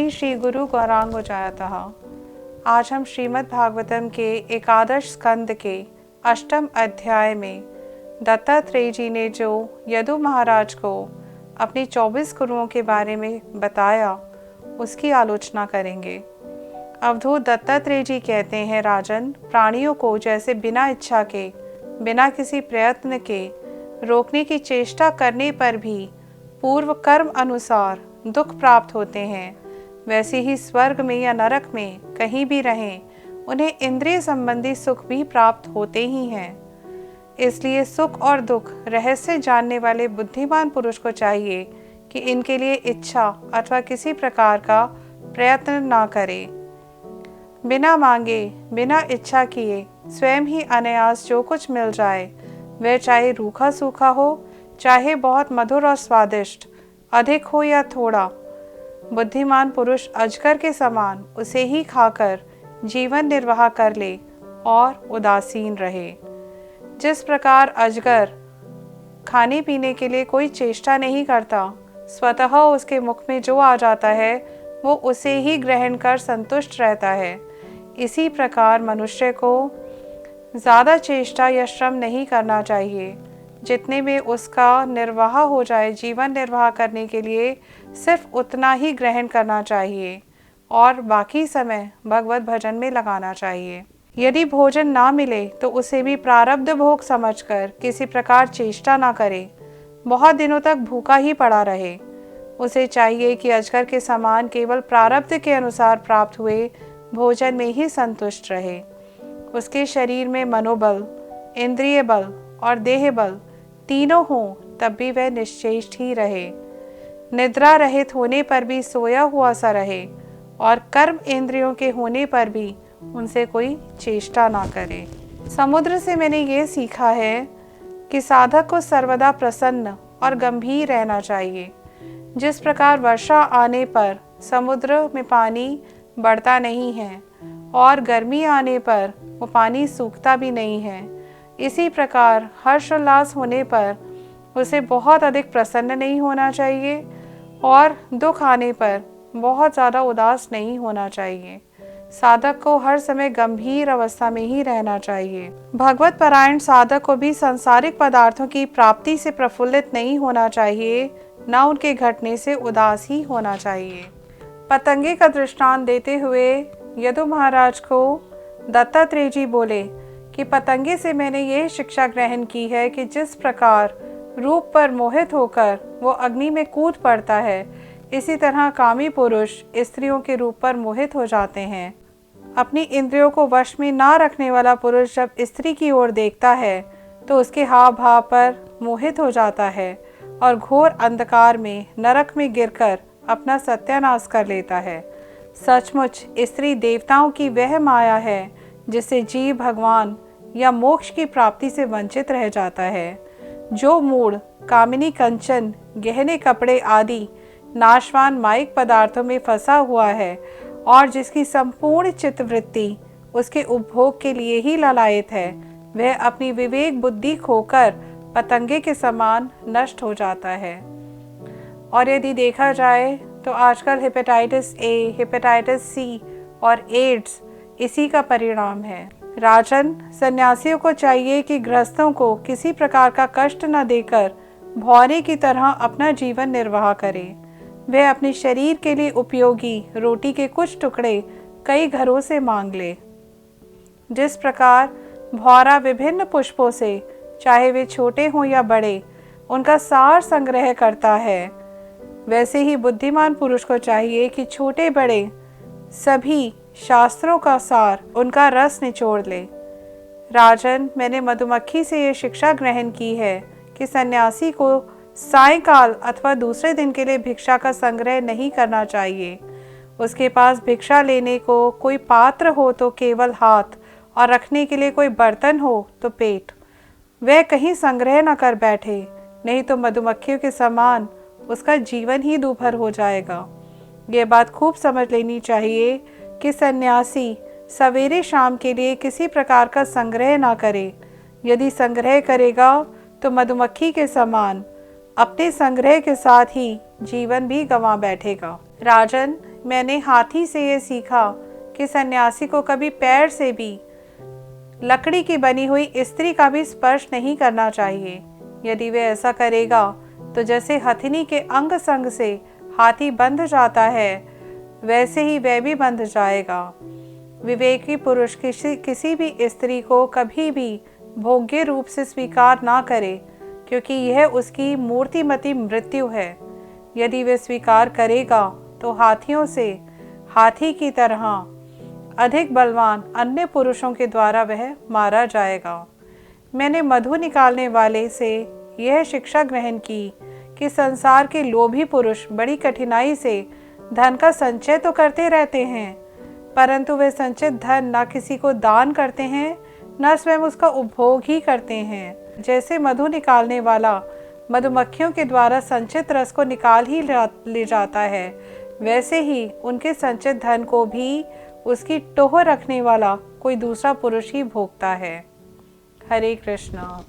श्री श्री गुरु गौरांग जायतः। आज हम श्रीमद् भागवतम के एकादश स्कंद के अष्टम अध्याय में दत्तात्रेय जी ने जो यदु महाराज को अपने 24 गुरुओं के बारे में बताया उसकी आलोचना करेंगे। अवधूत दत्तात्रेय जी कहते हैं, राजन, प्राणियों को जैसे बिना इच्छा के, बिना किसी प्रयत्न के रोकने की चेष्टा करने पर भी पूर्व कर्म अनुसार दुख प्राप्त होते हैं, वैसे ही स्वर्ग में या नरक में कहीं भी रहें उन्हें इंद्रिय संबंधी सुख भी प्राप्त होते ही हैं। इसलिए सुख और दुख रहस्य जानने वाले बुद्धिमान पुरुष को चाहिए कि इनके लिए इच्छा अथवा किसी प्रकार का प्रयत्न ना करे। बिना मांगे, बिना इच्छा किए स्वयं ही अनायास जो कुछ मिल जाए, वह चाहे रूखा सूखा हो, चाहे बहुत मधुर और स्वादिष्ट, अधिक हो या थोड़ा, बुद्धिमान पुरुष अजगर के समान उसे ही खाकर जीवन निर्वाह कर ले और उदासीन रहे। जिस प्रकार अजगर खाने पीने के लिए कोई चेष्टा नहीं करता, स्वतः उसके मुख में जो आ जाता है वो उसे ही ग्रहण कर संतुष्ट रहता है, इसी प्रकार मनुष्य को ज़्यादा चेष्टा या श्रम नहीं करना चाहिए। जितने में उसका निर्वाह हो जाए, जीवन निर्वाह करने के लिए सिर्फ उतना ही ग्रहण करना चाहिए और बाकी समय भगवत भजन में लगाना चाहिए। यदि भोजन ना मिले तो उसे भी प्रारब्ध भोग समझकर किसी प्रकार चेष्टा ना करे, बहुत दिनों तक भूखा ही पड़ा रहे। उसे चाहिए कि अजगर के समान केवल प्रारब्ध के अनुसार प्राप्त हुए भोजन में ही संतुष्ट रहे। उसके शरीर में मनोबल, इंद्रिय बल और देह बल तीनों हों तब भी वह निश्चेष्ट ही रहे। निद्रा रहित होने पर भी सोया हुआ सा रहे और कर्म इंद्रियों के होने पर भी उनसे कोई चेष्टा ना करे। समुद्र से मैंने ये सीखा है कि साधक को सर्वदा प्रसन्न और गंभीर रहना चाहिए। जिस प्रकार वर्षा आने पर समुद्र में पानी बढ़ता नहीं है और गर्मी आने पर वो पानी सूखता भी नहीं है, इसी प्रकार हर्षोल्लास होने पर उसे बहुत अधिक प्रसन्न नहीं होना चाहिए और दुख आने पर बहुत ज़्यादा उदास नहीं होना चाहिए। साधक को हर समय गंभीर अवस्था में ही रहना चाहिए। भगवत परायण साधक को भी सांसारिक पदार्थों की प्राप्ति से प्रफुल्लित नहीं होना चाहिए, न उनके घटने से उदास ही होना चाहिए। पतंगे का दृष्टांत देते हुए यदु महाराज को दत्तात्रेय जी बोले कि पतंगे से मैंने ये शिक्षा ग्रहण की है कि जिस प्रकार रूप पर मोहित होकर वो अग्नि में कूद पड़ता है, इसी तरह कामी पुरुष स्त्रियों के रूप पर मोहित हो जाते हैं। अपनी इंद्रियों को वश में ना रखने वाला पुरुष जब स्त्री की ओर देखता है तो उसके हाव भाव पर मोहित हो जाता है और घोर अंधकार में नरक में गिरकर अपना सत्यानाश कर लेता है। सचमुच स्त्री देवताओं की वह माया है जिससे जीव भगवान या मोक्ष की प्राप्ति से वंचित रह जाता है। जो मूढ़ कामिनी कंचन, गहने कपड़े आदि नाशवान माइक पदार्थों में फंसा हुआ है और जिसकी संपूर्ण चित्तवृत्ति उसके उपभोग के लिए ही ललायत है, वह अपनी विवेक बुद्धि खोकर पतंगे के समान नष्ट हो जाता है। और यदि देखा जाए तो आजकल हेपेटाइटिस ए, हेपेटाइटिस सी और एड्स इसी का परिणाम है। राजन, सन्यासियों को चाहिए कि गृहस्थों को किसी प्रकार का कष्ट न देकर भौरे की तरह अपना जीवन निर्वाह करें। वे अपने शरीर के लिए उपयोगी रोटी के कुछ टुकड़े कई घरों से मांग ले। जिस प्रकार भौरा विभिन्न पुष्पों से, चाहे वे छोटे हों या बड़े, उनका सार संग्रह करता है, वैसे ही बुद्धिमान पुरुष को चाहिए कि छोटे बड़े सभी शास्त्रों का सार, उनका रस निचोड़ ले। राजन, मैंने मधुमक्खी से ये शिक्षा ग्रहण की है कि सन्यासी को सायंकाल अथवा दूसरे दिन के लिए भिक्षा का संग्रह नहीं करना चाहिए। उसके पास भिक्षा लेने को कोई पात्र हो तो केवल हाथ और रखने के लिए कोई बर्तन हो तो पेट। वह कहीं संग्रह न कर बैठे, नहीं तो मधुमक्खियों के समान उसका जीवन ही दूभर हो जाएगा। ये बात खूब समझ लेनी चाहिए कि सन्यासी सवेरे शाम के लिए किसी प्रकार का संग्रह ना करे। यदि संग्रह करेगा तो मधुमक्खी के समान अपने संग्रह के साथ ही जीवन भी गंवा बैठेगा। राजन, मैंने हाथी से ये सीखा कि सन्यासी को कभी पैर से भी लकड़ी की बनी हुई स्त्री का भी स्पर्श नहीं करना चाहिए। यदि वह ऐसा करेगा तो जैसे हथिनी के अंग संग से हाथी बंध जाता है, वैसे ही वह भी बंध जाएगा। विवेकी पुरुष किसी भी स्त्री को कभी भी भोग्य रूप से स्वीकार ना करे, क्योंकि यह उसकी मूर्तिमती मृत्यु है। यदि वह स्वीकार करेगा तो हाथियों से हाथी की तरह अधिक बलवान अन्य पुरुषों के द्वारा वह मारा जाएगा। मैंने मधु निकालने वाले से यह शिक्षा ग्रहण की कि संसार के लोभी पुरुष बड़ी कठिनाई से धन का संचय तो करते रहते हैं, परंतु वे संचित धन न किसी को दान करते हैं, न स्वयं उसका उपभोग ही करते हैं। जैसे मधु निकालने वाला मधुमक्खियों के द्वारा संचित रस को निकाल ही ले जाता है, वैसे ही उनके संचित धन को भी उसकी टोह रखने वाला कोई दूसरा पुरुष ही भोगता है। हरे कृष्णा।